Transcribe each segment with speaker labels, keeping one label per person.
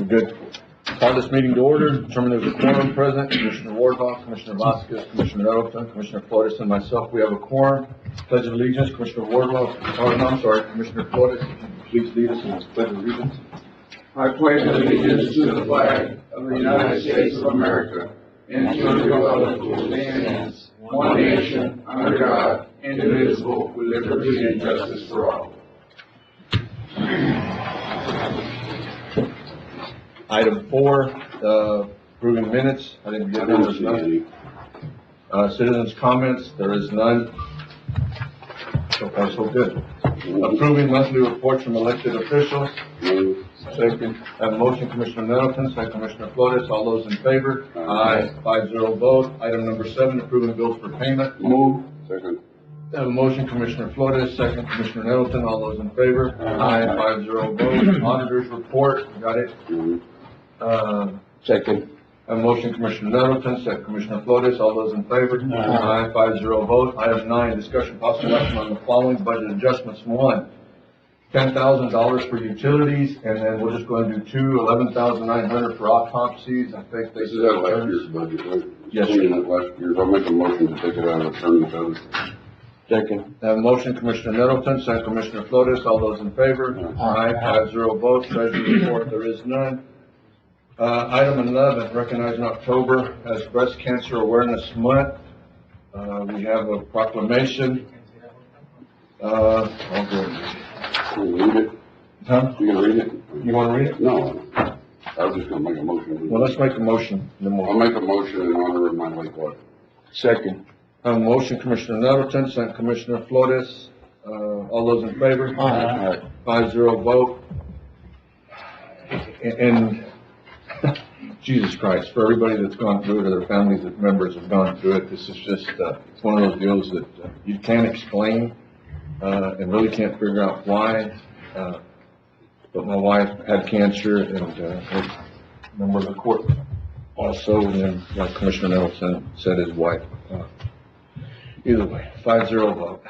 Speaker 1: We're good. Call this meeting to order. Determine there's a quorum present. Commissioner Wardlaw, Commissioner Vasquez, Commissioner Nettleton, Commissioner Flores, and myself. We have a quorum. Pledge of allegiance, Commissioner Wardlaw. Commissioner Flores, if you please lead us in this pledge of allegiance.
Speaker 2: I pledge allegiance to the flag of the United States of America and to the republic which stands one nation under God, indivisible, with liberty and justice for all.
Speaker 1: Item 4, approving minutes. I didn't get those. Citizens' comments. There is none. So far, so good. Approving monthly reports from elected officials. Second. Have a motion, Commissioner Nettleton, second Commissioner Flores. All those in favor? Aye. 5-0 vote. Item number 7, approving bills for payment.
Speaker 2: Move.
Speaker 3: Second.
Speaker 1: Have a motion, Commissioner Flores, second Commissioner Nettleton. All those in favor? Aye. 5-0 vote. Auditor's report. Got it?
Speaker 3: Second.
Speaker 1: Have a motion, Commissioner Nettleton, second Commissioner Flores. All those in favor? Aye. 5-0 vote. Item 9, discussion possible action on the following budget adjustments. 1, $10,000 for utilities, and then we're just going to do 2, $11,900 for autopsies. I think
Speaker 3: This is out of last year's budget, right?
Speaker 1: Yes,
Speaker 3: Cleaning
Speaker 1: sir.
Speaker 3: up last year's. I'll make a motion to take it out of attorney funds.
Speaker 1: Second. Have a motion, Commissioner Nettleton, second Commissioner Flores. All those in favor? Aye. 5-0 vote. Treasury report, there is none. Item 11, recognizing October as Breast Cancer Awareness Month. We have a proclamation. I'll go.
Speaker 3: Can you read it?
Speaker 1: Huh?
Speaker 3: You gonna read it?
Speaker 1: You want to read it?
Speaker 3: No. I was just gonna make a motion.
Speaker 1: Well, let's make a motion. Then
Speaker 3: I'll
Speaker 1: we'll...
Speaker 3: make a motion in honor of my late wife.
Speaker 1: Second. Have a motion, Commissioner Nettleton, second Commissioner Flores. All those in favor?
Speaker 3: Aye.
Speaker 1: 5-0 vote. And Jesus Christ, for everybody that's gone through it, or their families and members have gone through it, this is just, it's one of those deals that you can't explain, and really can't figure out why. But my wife had cancer, and, a member of the court also, and then, like Commissioner Nettleton said, his wife. Either way, 5-0 vote.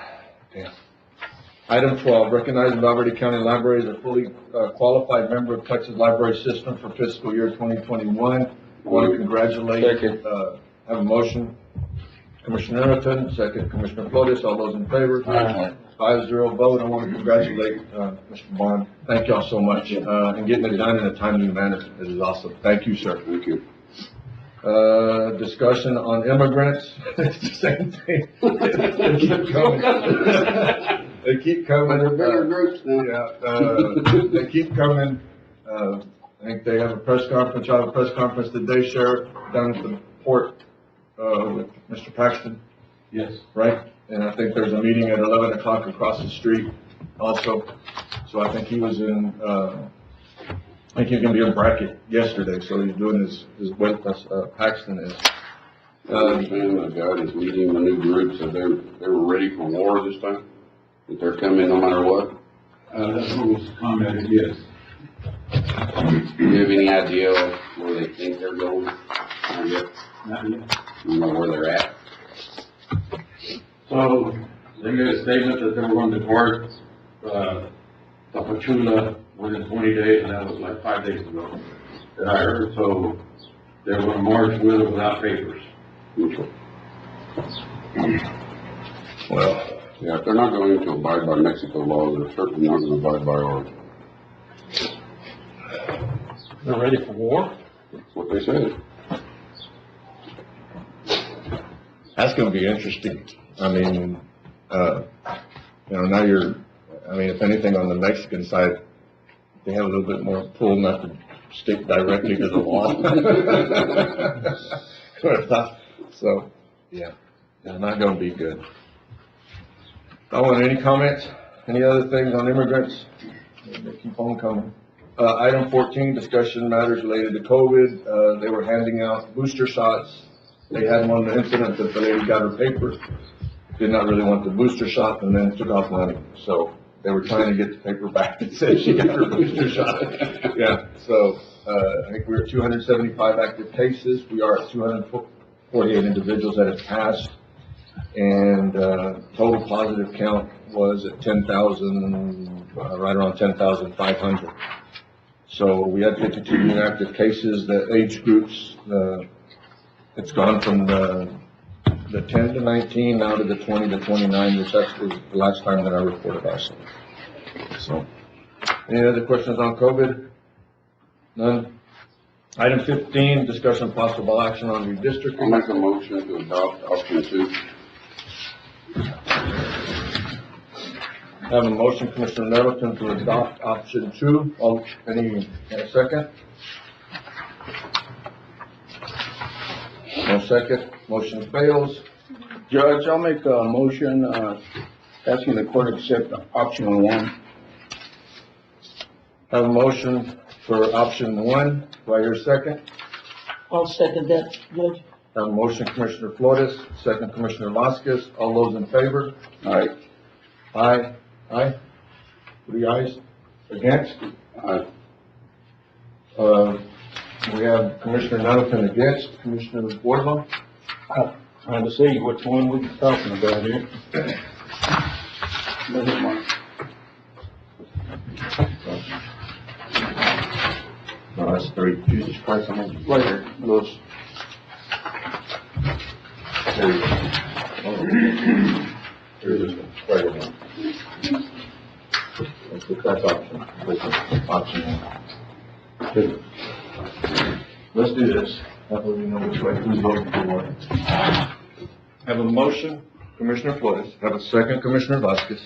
Speaker 1: Damn. Item 12, recognizing Valverde County Library as a fully qualified member of Texas Library System for fiscal year 2021. I want to congratulate, have a motion, Commissioner Nettleton, second Commissioner Flores. All those in favor?
Speaker 3: Aye.
Speaker 1: 5-0 vote. I want to congratulate Mr. Braun. Thank y'all so much, and getting it done in a timely manner. It is awesome. Thank you, sir.
Speaker 3: Thank you.
Speaker 1: Discussion on immigrants. It's the same thing. They keep coming. They keep coming.
Speaker 3: They're better groups now.
Speaker 1: Yeah, they keep coming. I think they have a press conference. I have a press conference today, Sheriff, down at the port with Mr. Paxton.
Speaker 2: Yes.
Speaker 1: Right? And I think there's a meeting at 11 o'clock across the street also. So I think he was in, I think he's going to be in Bracket yesterday. So he's doing his weight, Paxton is.
Speaker 3: I understand the guy that's leading the new group said they were ready for war this time. That they're coming no matter what.
Speaker 2: That's what was commented, yes.
Speaker 3: Do you have any idea where they think they're going? Not yet.
Speaker 2: Not yet.
Speaker 3: You know where they're at?
Speaker 2: So, they made a statement that they were going to depart, Tpwd within 20 days, and that was like 5 days ago that I heard. So, they were going to march with or without papers.
Speaker 1: Well,
Speaker 3: yeah, if they're not going to abide by Mexico law, they're certainly not going to abide by ours.
Speaker 1: they're ready for war?
Speaker 3: That's what they said.
Speaker 1: That's going to be interesting. I mean, now if anything on the Mexican side, they have a little bit more pull not to stick directly to the law. So, yeah, it's not going to be good. Any comments? Any other things on immigrants? They keep on coming. Item 14, discussion matters related to COVID. They were handing out booster shots. They had one incident that the lady got her paper, did not really want the booster shot, and then took off running. So they were trying to get the paper back that said she got her booster shot. Yeah, so I think we're at 275 active cases. We are at 248 individuals that have passed. And total positive count was at 10,000, right around 10,500. So we had 52 new active cases. The age groups, it's gone from the 10 to 19 now to the 20 to 29, which actually was the last time that I reported also. So, any other questions on COVID? None? Item 15, discussion possible action on
Speaker 3: I'll
Speaker 1: redistricting.
Speaker 3: make a motion to adopt option 2.
Speaker 1: I have a motion, Commissioner Nettleton, to adopt option 2. Any second? No second. Motion fails.
Speaker 2: Judge, I'll make a motion, asking the court to accept option 1.
Speaker 1: I have a motion for option 1. Do I hear a second?
Speaker 4: I'll second that, Judge.
Speaker 1: I have a motion, Commissioner Flores, second, Commissioner Vasquez. All those in favor?
Speaker 2: Aye.
Speaker 1: Aye. Aye. 3 ayes. Against?
Speaker 3: Aye.
Speaker 1: We have Commissioner Nettleton against, Commissioner Wardlaw.
Speaker 2: Trying to see which one we're talking about here. Never mind.
Speaker 1: No, that's 3. Jesus Christ, I'm in later. Those. There you go. Oh. Here's this one. Right around. That's option. Option 1. Good. Let's do this. That way we know which way who's voting for what. Have a motion, Commissioner Flores. Have a second, Commissioner Vasquez.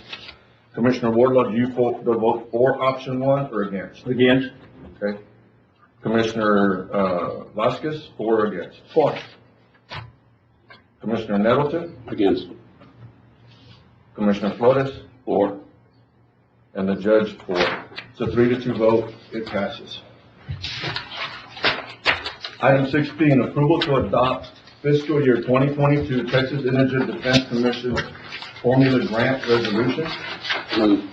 Speaker 1: Commissioner Wardlaw, do you vote for option 1 or against?
Speaker 2: Against?
Speaker 1: Okay. Commissioner Vasquez, for or against?
Speaker 2: For.
Speaker 1: Commissioner Nettleton,
Speaker 3: Against.
Speaker 1: Commissioner Flores,
Speaker 3: For.
Speaker 1: and the judge for. It's a 3-2 vote. It passes. Item 16, approval to adopt fiscal year 2022 Texas Indigent Defense Commission Formula Grant Resolution.
Speaker 3: Move.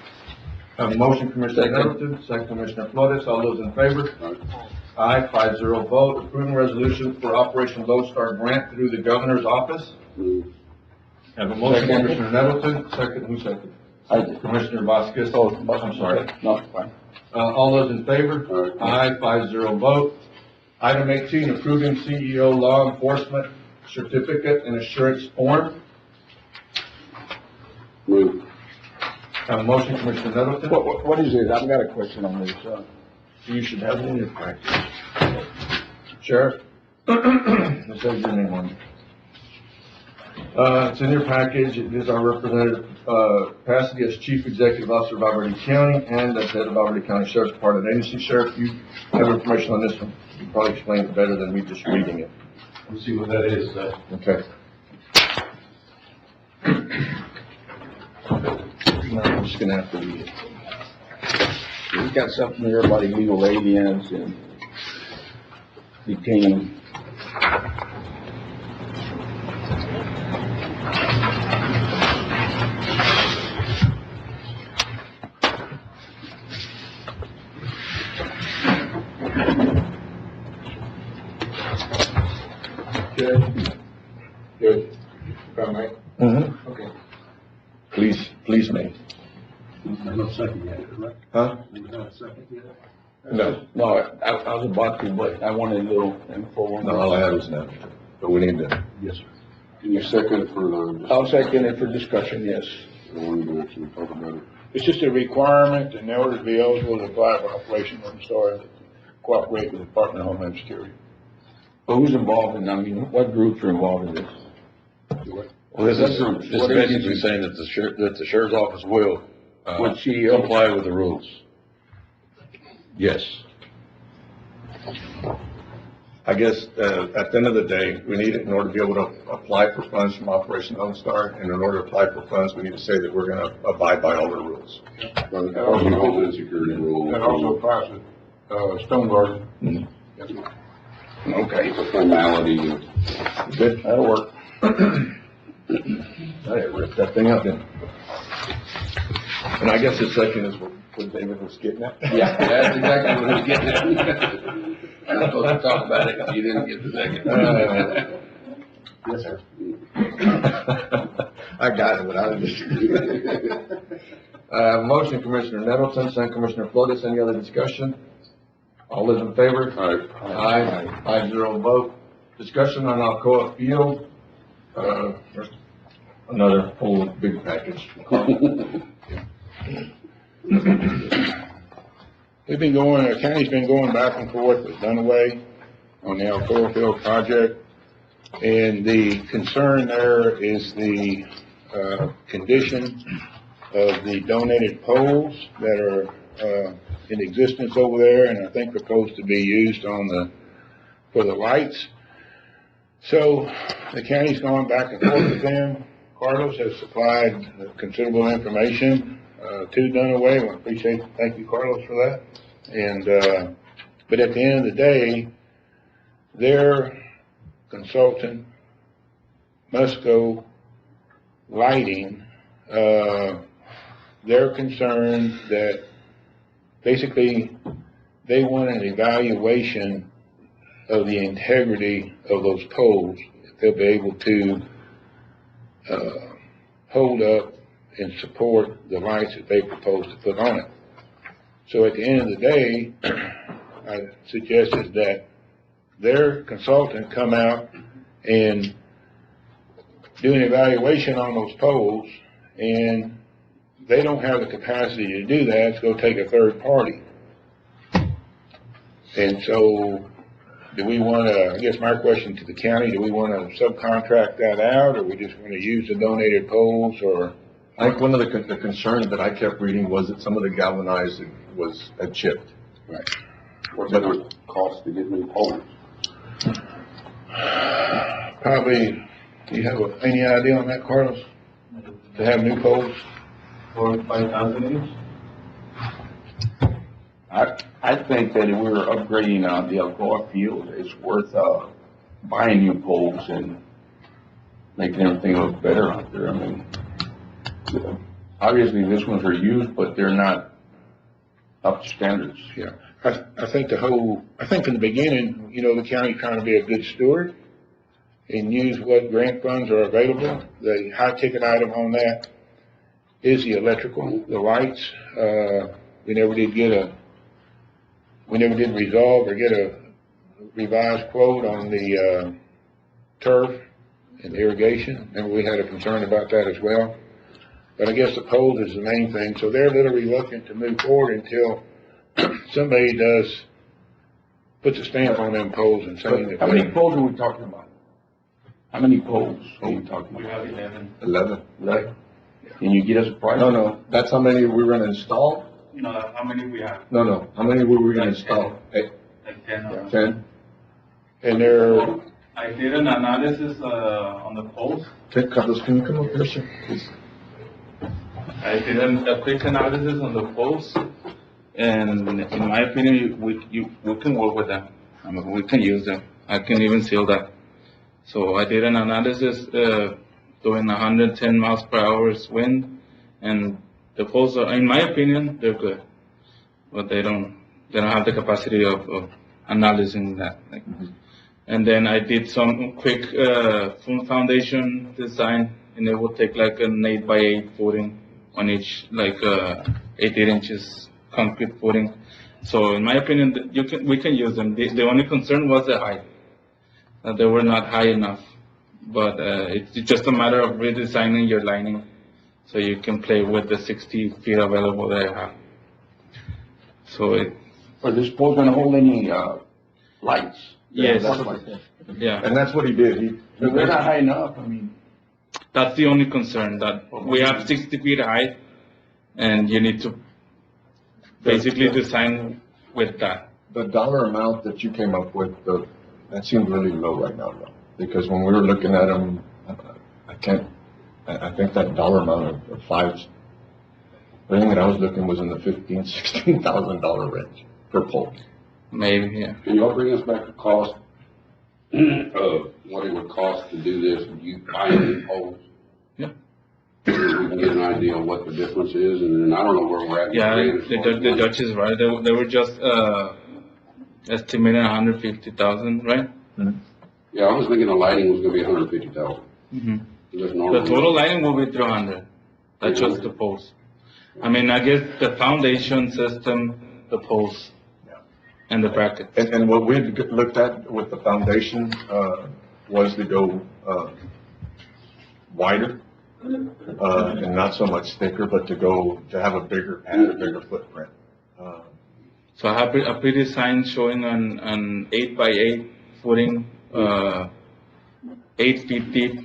Speaker 1: Have a motion, Commissioner Nettleton, second, Commissioner Flores. All those in favor?
Speaker 3: Aye.
Speaker 1: Aye, 5-0 vote. Approving resolution for Operation Lodestar Grant through the Governor's Office.
Speaker 3: Move.
Speaker 1: Have a motion, Commissioner Nettleton, second, who second?
Speaker 2: I did.
Speaker 1: Commissioner Vasquez.
Speaker 2: Oh,
Speaker 1: I'm sorry.
Speaker 2: No, fine.
Speaker 1: All those in favor?
Speaker 3: Aye.
Speaker 1: Aye, 5-0 vote. Item 18, approving CEO law enforcement certificate and assurance form.
Speaker 3: Move.
Speaker 1: Have a motion, Commissioner Nettleton.
Speaker 2: What is it? I've got a question on this.
Speaker 1: You should have it in your package. Sheriff, it says your name on it. It's in your package. It is our representative, capacity as Chief Executive Officer of Alberta County and as head of Alberta County Sheriff's Department Agency. Sheriff, you have information on this one. You can probably explain it better than me just reading it.
Speaker 5: Let's see what that is.
Speaker 1: Okay. No, I'm just gonna have to read it.
Speaker 2: We've got something here about illegal aliens and detaining.
Speaker 5: Good. If I may.
Speaker 1: Mm-hmm.
Speaker 5: Okay.
Speaker 1: Please, mate.
Speaker 5: No second yet, right?
Speaker 1: Huh?
Speaker 5: No second yet?
Speaker 1: No.
Speaker 2: No, I was about to, but I wanted a little info on
Speaker 1: No, all I have is no. But we need to.
Speaker 5: Yes, sir.
Speaker 3: Can you second for the,
Speaker 2: I'll second it for discussion, yes.
Speaker 3: I want to actually talk about it?
Speaker 6: It's just a requirement in order to be eligible to apply for Operation Lodestar, cooperate with the Department of Homeland Security.
Speaker 2: But who's involved in, I mean, what groups are involved in this?
Speaker 7: Well, this is
Speaker 2: What
Speaker 7: basically
Speaker 2: agency?
Speaker 7: saying that the sheriff's office will,
Speaker 2: What CEO?
Speaker 7: comply with the rules. Yes.
Speaker 1: I guess, at the end of the day, we need it in order to be able to apply for funds from Operation Lone Star. And in order to apply for funds, we need to say that we're gonna abide by all the rules.
Speaker 3: By the Department of Homeland Security rule.
Speaker 6: That also applies to Stone Garden.
Speaker 1: Mhm.
Speaker 6: Yes, ma'am.
Speaker 2: Okay,
Speaker 3: It's a formality.
Speaker 1: Good?
Speaker 2: that'll work.
Speaker 1: I ripped that thing up then. And I guess the second is what David was getting at.
Speaker 3: Yeah, that's exactly what he's getting at. I'm supposed to talk about it if you didn't get the second.
Speaker 5: Yes, sir.
Speaker 1: I got it, but I was just. Motion, Commissioner Nettleton, second, Commissioner Flores. Any other discussion? All those in favor?
Speaker 3: Aye.
Speaker 1: Aye. 5-0 vote. Discussion on Alcoa Field. There's another whole big package.
Speaker 6: We've been going, the county's been going back and forth with Dunaway on the Alcoa Field project. And the concern there is the, condition of the donated poles that are, in existence over there and I think proposed to be used for the lights. So the county's gone back and forth with them. Carlos has supplied considerable information, to Dunaway. I thank you, Carlos, for that. And, but at the end of the day, their consultant, Musco Lighting, they're concerned that basically they want an evaluation of the integrity of those poles, if they'll be able to hold up and support the lights that they propose to put on it. So at the end of the day, I suggested that their consultant come out and do an evaluation on those poles, and they don't have the capacity to do that. It's going to take a third party. And so do we want to, I guess my question to the county, do we want to subcontract that out, or we just want to use the donated poles, or?
Speaker 1: I think one of the concerns that I kept reading was that some of the galvanizing had chipped.
Speaker 6: Right.
Speaker 3: What's it gonna cost to get new poles?
Speaker 6: Probably, do you have any idea on that, Carlos? To have new poles?
Speaker 8: 4,000 or 5,000 each. I think that if we were upgrading the Alcoa field, it's worth buying new poles and making everything look better out there. I mean, obviously these ones are used, but they're not up to standards.
Speaker 6: Yeah. I think in the beginning, the county trying to be a good steward and use what grant funds are available. The high ticket item on that is the electrical, the lights. We never did resolve or get a revised quote on the turf and irrigation. Remember, we had a concern about that as well. But I guess the poles is the main thing. So they're a little reluctant to move forward until somebody puts a stamp on them poles and saying that.
Speaker 8: How many poles are we talking about? How many poles are we talking about?
Speaker 2: We have 11.
Speaker 1: 11.
Speaker 8: Right. Can you get us a price?
Speaker 1: No, that's how many we were going to install?
Speaker 2: No, how many we have?
Speaker 1: No, how many were we going to install? 8?
Speaker 2: Like 10.
Speaker 1: 10?
Speaker 6: And they're,
Speaker 2: I did an analysis on the poles.
Speaker 1: Carlos, can you come up here, sir, please?
Speaker 2: I did a quick analysis on the poles, and in my opinion, we can work with them. I mean, we can use them. I can even seal that. So I did an analysis doing 110 miles per hour wind, and the poles are, in my opinion, they're good, but they don't have the capacity of analyzing that. And then I did some quick foundation design, and it would take like an 8x8 footing on each, like 8 inches concrete footing. So in my opinion, we can use them. The only concern was the height. They were not high enough, but it's just a matter of redesigning your lining so you can play with the 60 feet available that I have. So
Speaker 8: Are this pole gonna hold any lights?
Speaker 2: Yes.
Speaker 1: Yeah. And that's what he did.
Speaker 8: If they're not high enough, I mean.
Speaker 2: That's the only concern, that we have 60 feet height, and you need to basically design with that.
Speaker 1: The dollar amount that you came up with, that seemed really low right now, though. Because when we were looking at them, I think that dollar amount of fives, the thing that I was looking was in the $15,000, $16,000 range per pole.
Speaker 2: Maybe, yeah.
Speaker 3: Can y'all bring us back a cost of what it would cost to do this? Would you buy new poles?
Speaker 2: Yeah.
Speaker 3: We can get an idea of what the difference is, and then I don't know where we're at.
Speaker 2: Yeah, the judge is right. They were just estimating 150,000, right?
Speaker 1: Mm-hmm.
Speaker 3: Yeah, I was thinking the lighting was gonna be 150,000.
Speaker 2: Mm-hmm.
Speaker 3: That's
Speaker 2: The
Speaker 3: normal.
Speaker 2: total lighting will be 300. That's just the poles. I mean, I guess the foundation system, the poles.
Speaker 9: And the bracket.
Speaker 1: And what we had looked at with the foundation, was to go, wider, and not so much thicker, but to have a bigger pad, a bigger footprint.
Speaker 9: So I have a pre-design showing an 8x8 footing, 8 feet deep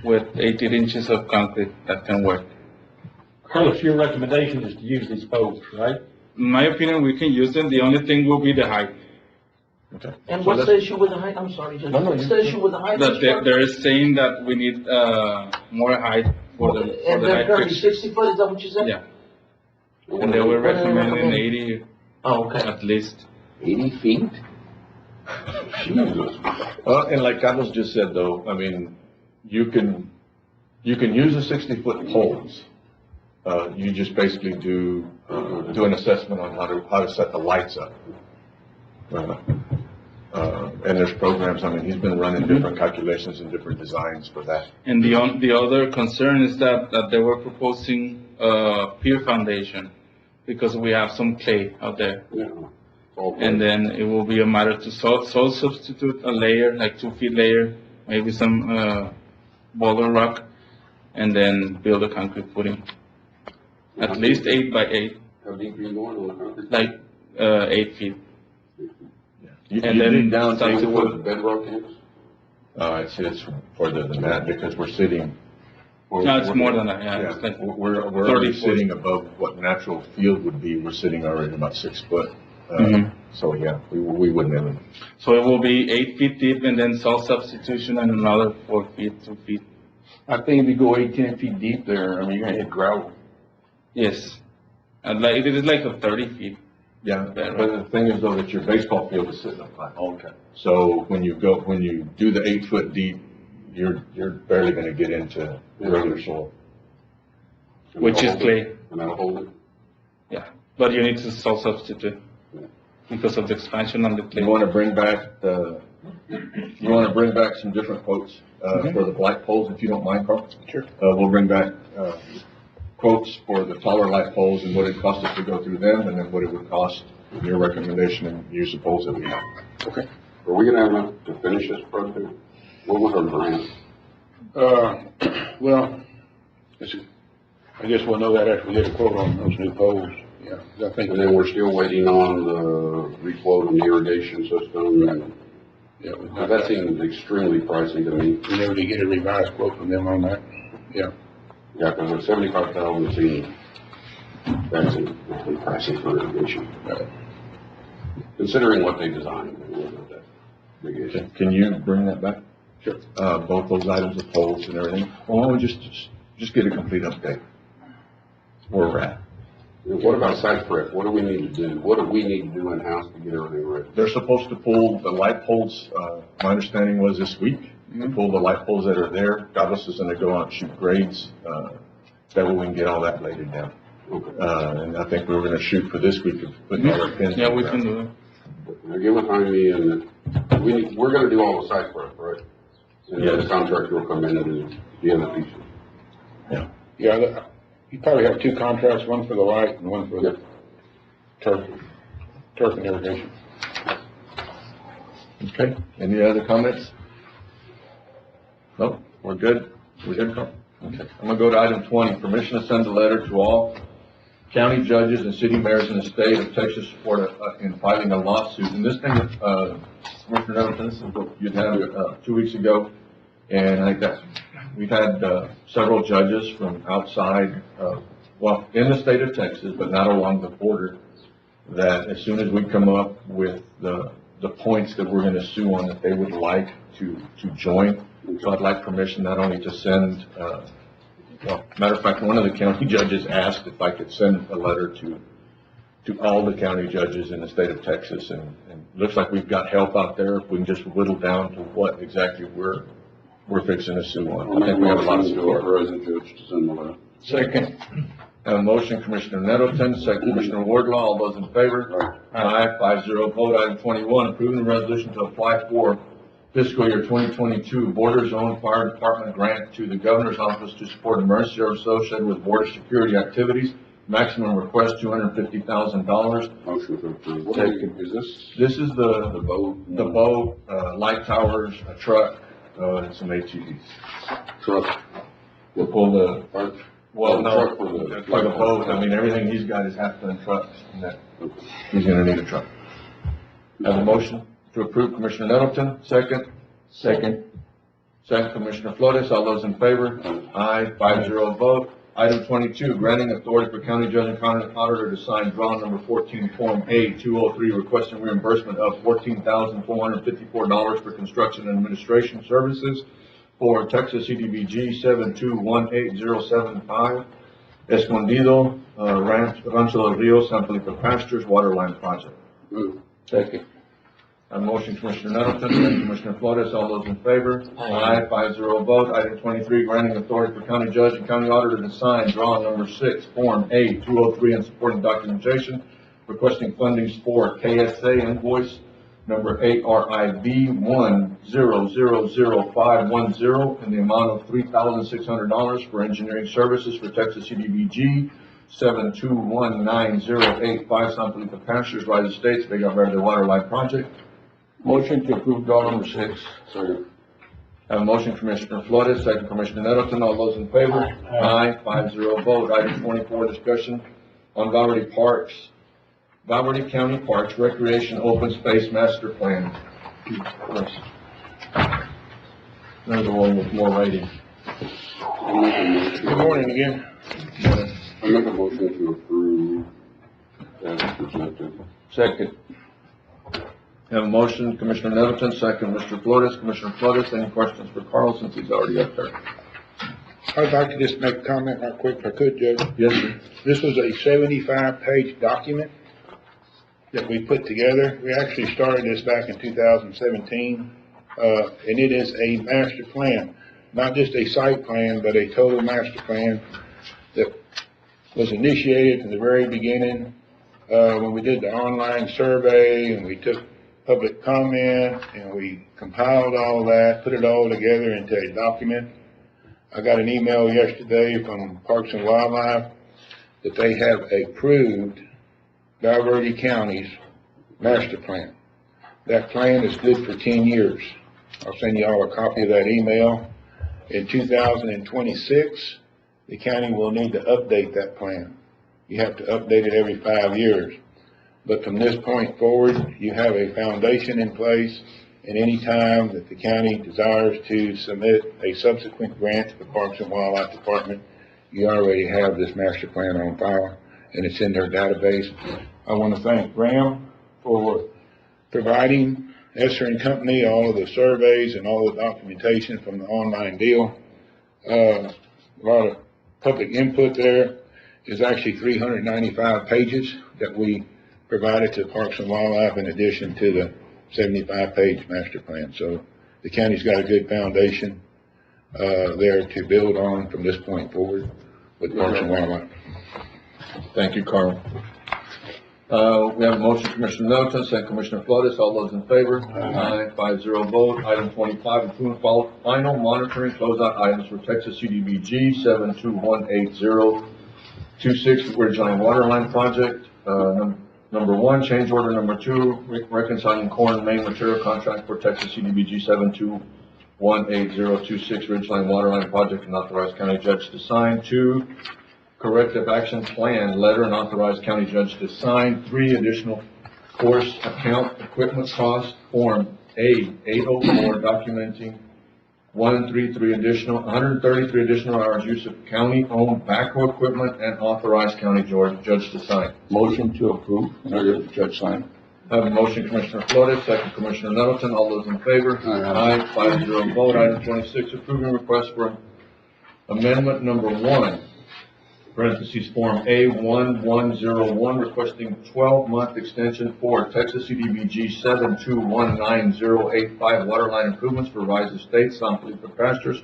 Speaker 9: with 18 inches of concrete that can work.
Speaker 5: Carlos, your recommendation is to use these poles, right?
Speaker 9: In my opinion, we can use them. The only thing will be the height.
Speaker 1: Okay.
Speaker 4: And
Speaker 1: So
Speaker 4: what's
Speaker 1: let's-
Speaker 4: the issue with the height? I'm sorry, Judge.
Speaker 1: No, no,
Speaker 4: What's
Speaker 1: you-
Speaker 4: the issue with the height?
Speaker 9: That they're saying that we need, more height for the
Speaker 4: And they're
Speaker 9: height
Speaker 4: currently
Speaker 9: fixture.
Speaker 4: 60 foot, is that what you said?
Speaker 9: Yeah. And they were
Speaker 4: What do they
Speaker 9: recommending
Speaker 4: recommend?
Speaker 9: 80
Speaker 4: Oh, okay.
Speaker 9: at least.
Speaker 3: 80 feet? Jesus.
Speaker 1: And like Carlos just said though, I mean, you can use the 60-foot poles. You just basically do an assessment on how to set the lights up. And there's programs, I mean, he's been running different calculations and different designs for that.
Speaker 9: And the other concern is that they were proposing, pier foundation because we have some clay out there.
Speaker 3: Yeah. All
Speaker 9: And then it will be a matter to soil substitute a layer, like 2 feet layer, maybe some, boulder rock, and then build a concrete footing. At least 8x8,
Speaker 3: How deep are you going on the concrete?
Speaker 9: like, 8 feet.
Speaker 1: You
Speaker 9: And then
Speaker 1: dig down
Speaker 3: Tell
Speaker 1: to
Speaker 3: me what the bedrock is?
Speaker 1: it's further than that because we're sitting.
Speaker 9: No, it's more than that, yeah, it's like
Speaker 1: We're
Speaker 9: 30
Speaker 1: already
Speaker 9: foot.
Speaker 1: sitting above what natural field would be. We're sitting already about 6 foot.
Speaker 9: Mhm.
Speaker 1: So yeah, we wouldn't even.
Speaker 9: So it will be 8 feet deep and then salt substitution and another 4 feet, 2 feet.
Speaker 8: I think if you go 8, 10 feet deep there, I mean, you're gonna hit gravel.
Speaker 9: Yes. And like, it is like a 30 feet.
Speaker 1: Yeah, but the thing is though that your baseball field is sitting up high.
Speaker 8: Okay.
Speaker 1: So when you do the 8 foot deep, you're barely gonna get into regular soil.
Speaker 9: Which is clay.
Speaker 3: And that'll hold it?
Speaker 9: Yeah, but you need to salt substitute because of the expansion on the clay.
Speaker 1: You wanna bring back some different quotes, for the light poles, if you don't mind, Carl?
Speaker 6: Sure.
Speaker 1: We'll bring back, quotes for the taller light poles and what it cost us to go through them, and then what it would cost, your recommendation, and use the poles that we have.
Speaker 6: Okay.
Speaker 3: Are we gonna have enough to finish this project? What was our grant?
Speaker 6: Well, I guess we'll know that after we get a quote on those new poles. Yeah, 'cause I think,
Speaker 3: And then we're still waiting on the requote on the irrigation system, and
Speaker 6: yeah,
Speaker 3: that seems extremely pricey to me.
Speaker 6: we never did get a revised quote from them on that. Yeah.
Speaker 3: Yeah, because with 75,000 seems, that's awfully pricey for irrigation. Considering what they designed, it wasn't that big issue.
Speaker 1: Can you bring that back?
Speaker 6: Sure.
Speaker 1: Both those items, the poles and everything? Well, why don't we just get a complete update? Where we're at.
Speaker 3: What about site prep? What do we need to do? What do we need to do in-house to get everything ready?
Speaker 1: They're supposed to pull the light poles, my understanding was this week, to pull the light poles that are there. Carlos is gonna go out and shoot grades, that way we can get all that laid down.
Speaker 3: Okay.
Speaker 1: And I think we were gonna shoot for this week of putting all our pins.
Speaker 9: Yeah,
Speaker 1: in
Speaker 9: we
Speaker 1: the
Speaker 9: can
Speaker 1: ground.
Speaker 9: do it.
Speaker 3: Now get behind me and we're gonna do all the site prep, right? And then the contractor will come in and do the other pieces.
Speaker 6: Yeah, you probably have 2 contracts, one for the light and one for the turf and irrigation.
Speaker 1: Okay, any other comments? No, we're good? We're good, Carl? Okay, I'm gonna go to item 20, permission to send a letter to all county judges and city mayors in the state of Texas support in filing a lawsuit. And this thing, Commissioner Nettleton, this is what you'd had 2 weeks ago. And I think that we've had several judges from outside, in the state of Texas, but not along the border, that as soon as we come up with the points that we're gonna sue on, that they would like to join. So I'd like permission not only to send, matter of fact, one of the county judges asked if I could send a letter to all the county judges in the state of Texas, and it looks like we've got help out there. If we can just whittle down to what exactly we're fixing to sue on. I think we have a lot of support.
Speaker 3: Authorizing judge to send the letter.
Speaker 6: Second.
Speaker 1: Have a motion, Commissioner Nettleton, second Commissioner Wardlaw, all those in favor? Aye, 5-0 vote. Item 21, approving the resolution to apply for fiscal year 2022 Border Zone Fire Department grant to the Governor's Office to support emergency service associated with border security activities maximum request $250,000.
Speaker 3: Motion to approve. What is this?
Speaker 1: This is
Speaker 3: The
Speaker 1: the
Speaker 3: boat?
Speaker 1: boat, light towers, a truck, and some ATVs.
Speaker 3: Truck.
Speaker 1: We'll pull the,
Speaker 3: Or-
Speaker 1: well, no,
Speaker 3: Truck for the-
Speaker 1: it's like a boat, I mean, everything he's got is half-ton trucks, and that, he's gonna need a truck. Have a motion to approve, Commissioner Nettleton, second.
Speaker 8: Second.
Speaker 1: Second, Commissioner Flores, all those in favor? Aye, 5-0 vote. Item 22, granting authority for county judge and county auditor to sign Braun number 14, Form A-203, requesting reimbursement of $14,454 for construction and administration services for Texas Cdbg 7218075, Escondido, Rancho del Rio, San Felipe Pastures, Waterline project.
Speaker 3: Move.
Speaker 8: Second.
Speaker 1: A motion, Commissioner Nettleton, second, Commissioner Flores, all those in favor? Aye, 5-0 vote. Item 23, granting authority for county judge and county auditor to sign Draw number 6, Form A-203, and supporting documentation, requesting fundings for KSA invoice number ARIB 1000510 in the amount of $3,600 for engineering services for Texas Cdbg 7219085, San Felipe Pastures, Rise Estates, Vega Verde Waterline project.
Speaker 8: Motion to approve draw number 6.
Speaker 3: Second.
Speaker 1: Have a motion, Commissioner Flores, second, Commissioner Nettleton, all those in favor? Aye. 5-0 vote. Item 24, discussion on Valverde County Parks Recreation Open Space Master Plan. There's the one with more writing.
Speaker 3: I'll make a motion.
Speaker 6: Good morning again.
Speaker 3: I make a motion to approve as presented.
Speaker 8: Second.
Speaker 1: Have a motion, Commissioner Nettleton, second, Mr. Flores. Commissioner Flores, any questions for Carl since he's already up there?
Speaker 6: I'd like to just make a comment right quick if I could, Judge.
Speaker 1: Yes, sir.
Speaker 6: This was a 75-page document that we put together. We actually started this back in 2017, and it is a master plan, not just a site plan, but a total master plan that was initiated from the very beginning, when we did the online survey and we took public comment and we compiled all that, put it all together into a document. I got an email yesterday from Parks and Wildlife that they have approved Valverde County's master plan. That plan is good for 10 years. I'll send you all a copy of that email. In 2026, the county will need to update that plan. You have to update it every 5 years. But from this point forward, you have a foundation in place, and any time that the county desires to submit a subsequent grant to the Parks and Wildlife Department, you already have this master plan on file, and it's in their database. I want to thank Graham for providing Esser and Company all of the surveys and all the documentation from the online deal. A lot of public input there. Is actually 395 pages that we provided to Parks and Wildlife in addition to the 75-page master plan. So the county's got a good foundation there to build on from this point forward with Parks and Wildlife.
Speaker 1: Thank you, Carl. We have a motion, Commissioner Nettleton, second, Commissioner Flores, all those in favor? Aye. 5-0 vote. Item 25, approve final monitoring closeout items for Texas Cdbg 7218026 Ridgeline Waterline project. Number 1, change order number 2, reconciling corn main material contract for Texas Cdbg 7218026 Ridgeline Waterline project, and authorize county judge to sign. 2, corrective action plan letter and authorize county judge to sign. 3, additional course account equipment cost form A-804 documenting 133 additional hours use of county-owned backhoe equipment, and authorize county judge to sign.
Speaker 8: Motion to approve and order the judge sign.
Speaker 1: I have a motion, Commissioner Flores, second, Commissioner Nettleton, all those in favor?
Speaker 3: Aye.
Speaker 1: 5-0 vote. Item 26, approving request for amendment number 1, parentheses, form A1101, requesting 12-month extension for Texas Cdbg 7219085 waterline improvements for Rise Estates, San Felipe Pastures,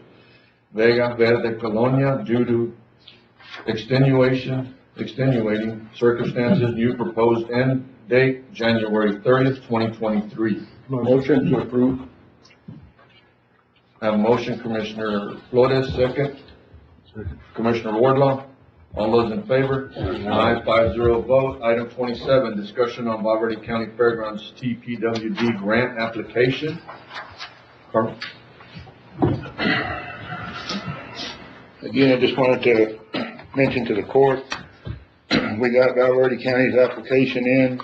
Speaker 1: Vega Verde Colonia, due to extenuating circumstances. New proposed end date, January 30th, 2023.
Speaker 8: Motion to approve.
Speaker 1: I have a motion, Commissioner Flores, second. Commissioner Wardlaw. All those in favor? Aye, 5-0 vote. Item 27, discussion on Valverde County Fairgrounds Tpwd grant application. Carmen?
Speaker 6: Again, I just wanted to mention to the court, we got Valverde County's application in,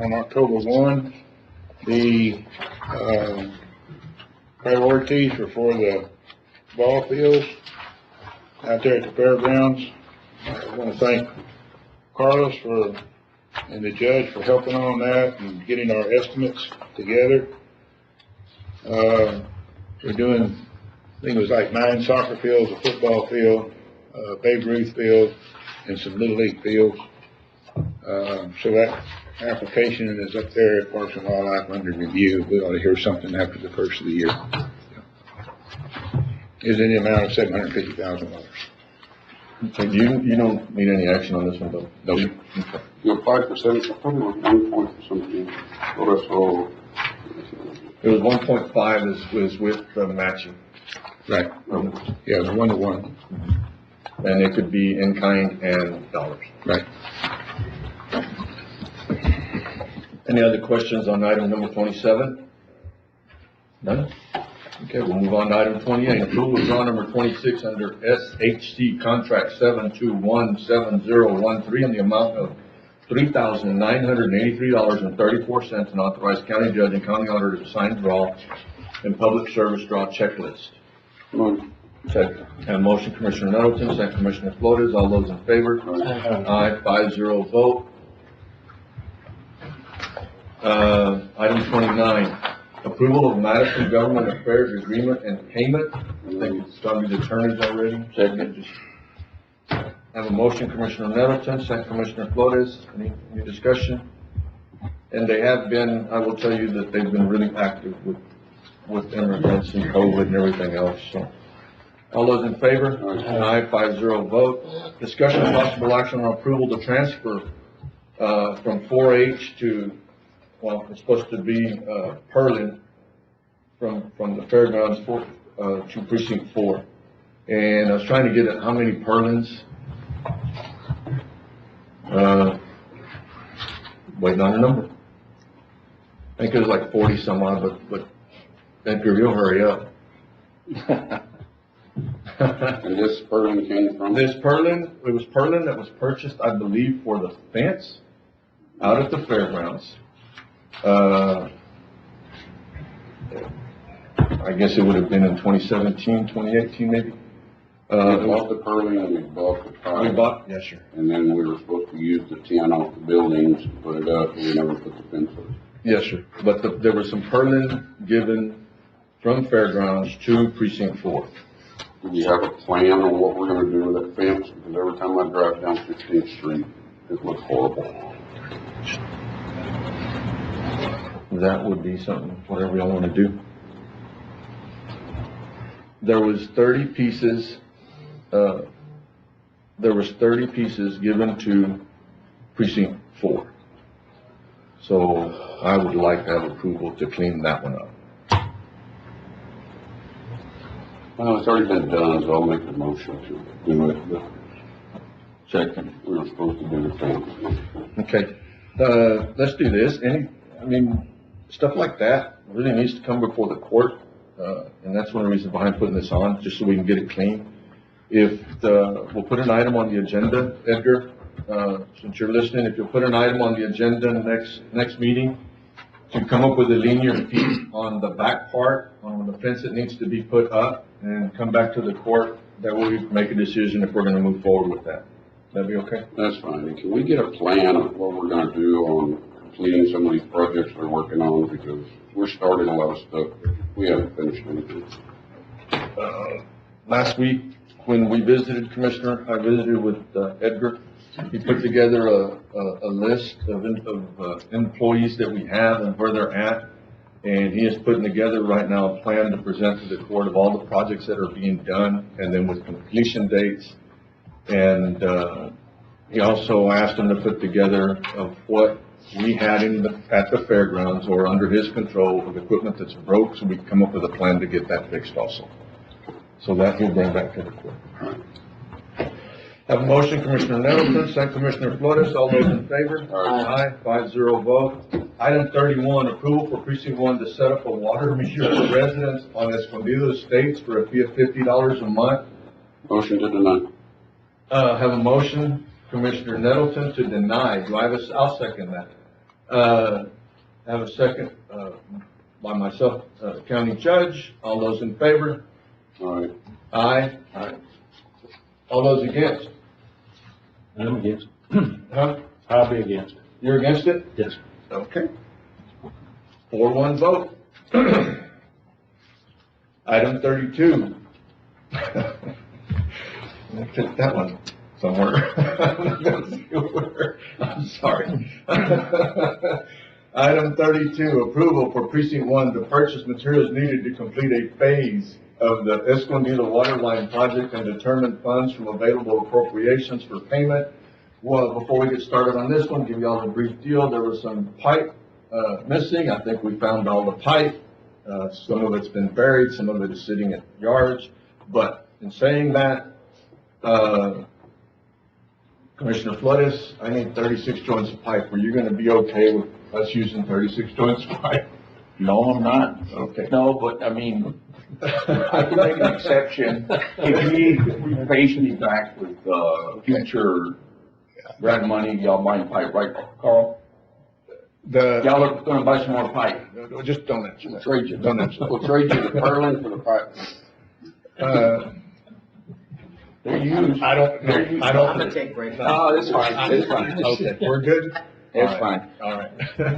Speaker 6: on October 1. The, priorities were for the ball fields out there at the fairgrounds. I want to thank Carlos and the judge for helping on that and getting our estimates together. We're doing, I think it was like 9 soccer fields, a football field, Babe Ruth field, and some Little League fields. So that application is up there at Parks and Wildlife under review. We ought to hear something after the first of the year. Is in the amount of $750,000.
Speaker 1: Okay, you don't need any action on this one, though?
Speaker 6: No, sir.
Speaker 1: Okay.
Speaker 3: You applied for probably was 1 point or something. Well, that's all.
Speaker 1: It was 1.5 is with the matching,
Speaker 6: Right. Yeah, the 1-to-1.
Speaker 1: and it could be in kind and dollars.
Speaker 6: Right.
Speaker 1: Any other questions on item number 27? None? Okay, we'll move on to item 28, approval of draw number 26 under SHC contract 7217013 in the amount of $3,983.34 and authorize county judge and county auditor to sign draw and public service draw checklist.
Speaker 3: Move.
Speaker 1: Second. And motion, Commissioner Nettleton, second Commissioner Flores. All those in favor? Aye, 5-0 vote. Item 29, approval of Madison Government Affairs Agreement and Payment. I think it's gonna be determined already. Second. Just have a motion, Commissioner Nettleton, second Commissioner Flores. Any discussion? And they have been, I will tell you that they've been really active with immigrants and COVID and everything else, so. All those in favor? Aye, 5-0 vote. Discussion of possible action on approval to transfer, from 4-H to, well, it's supposed to be, Pearland from the Fairgrounds to Precinct 4. And I was trying to get at how many Pearlands. Waiting on a number. I think it was like 40 some odd, but Edgar, you'll hurry up.
Speaker 3: And this Pearland came from?
Speaker 1: This Pearland, it was Pearland that was purchased, I believe, for the fence out at the fairgrounds. I guess it would have been in 2017, 2018 maybe.
Speaker 3: We bought the Pearland and we bought the pipe.
Speaker 1: We bought, yes, sir.
Speaker 3: And then we were supposed to use the tin off the buildings, put it up, and we never put the fence up.
Speaker 1: Yes, sir. But there was some Pearland given from Fairgrounds to Precinct 4.
Speaker 3: Do we have a plan on what we're gonna do with that fence? Because every time I drive down 15th Street, it looks horrible.
Speaker 1: That would be something, whatever y'all want to do. There was 30 pieces, given to Precinct 4. So I would like to have approval to clean that one up.
Speaker 3: Well, it's already been done, so I'll make the motion to do it, but
Speaker 1: Second.
Speaker 3: we were supposed to do the fence.
Speaker 1: Okay, let's do this. Stuff like that really needs to come before the court, and that's one of the reasons behind putting this on, just so we can get it clean. We'll put an item on the agenda, Edgar, since you're listening, if you'll put an item on the agenda next meeting to come up with a linear feet on the back part, on the fence that needs to be put up, and come back to the court, that way we can make a decision if we're gonna move forward with that. That'd be okay?
Speaker 3: That's fine. And can we get a plan of what we're gonna do on completing some of these projects we're working on? Because we're starting a lot of stuff, but we haven't finished anything.
Speaker 1: Last week, when we visited, Commissioner, I visited with Edgar. He put together a list of employees that we have and where they're at. And he is putting together right now a plan to present to the court of all the projects that are being done, and then with completion dates. And he also asked him to put together of what we had at the fairgrounds or under his control of equipment that's broke, so we can come up with a plan to get that fixed also. So that he'll bring back to the court. Have a motion, Commissioner Nettleton, second Commissioner Flores, all those in favor?
Speaker 4: Aye.
Speaker 1: 5-0 vote. Item 31, approval for precinct 1 to set up a water meter for residents on Escondido Estates for a fee of $50 a month.
Speaker 3: Motion to deny.
Speaker 1: Have a motion, Commissioner Nettleton, to deny. Do I have I'll second that. Have a second, by myself, County Judge. All those in favor?
Speaker 3: All right.
Speaker 1: Aye. Aye. All those against?
Speaker 5: I'm against.
Speaker 1: Huh?
Speaker 5: I'll be against.
Speaker 1: You're against it?
Speaker 5: Yes.
Speaker 1: Okay. 4-1 vote. Item 32. Let me put that one somewhere. I'm sorry. Item 32, approval for precinct 1 to purchase materials needed to complete a phase of the Escondido Waterline project and determine funds from available appropriations for payment. Well, before we get started on this one, give y'all a brief deal. There was some pipe missing. I think we found all the pipe. Some of it's been buried, some of it is sitting at yards. But in saying that, Commissioner Flores, I need 36 joints of pipe. Were you going to be okay with us using 36 joints of pipe?
Speaker 8: No, I'm not.
Speaker 1: Okay.
Speaker 8: No, but I mean, I can make an exception. If you need repay me back with, future grant money, y'all buying pipe, right, Carl? Y'all are gonna buy some more pipe.
Speaker 1: Just don't answer
Speaker 3: We'll
Speaker 1: that.
Speaker 3: trade you.
Speaker 1: Don't answer
Speaker 3: We'll trade you the purling for the pipe.
Speaker 1: that.
Speaker 8: They're used.
Speaker 1: I don't.
Speaker 4: I'm gonna take break.
Speaker 8: Oh, it's fine, it's fine.
Speaker 1: Okay, we're good?
Speaker 8: It's
Speaker 1: All right.
Speaker 8: fine.
Speaker 1: All right.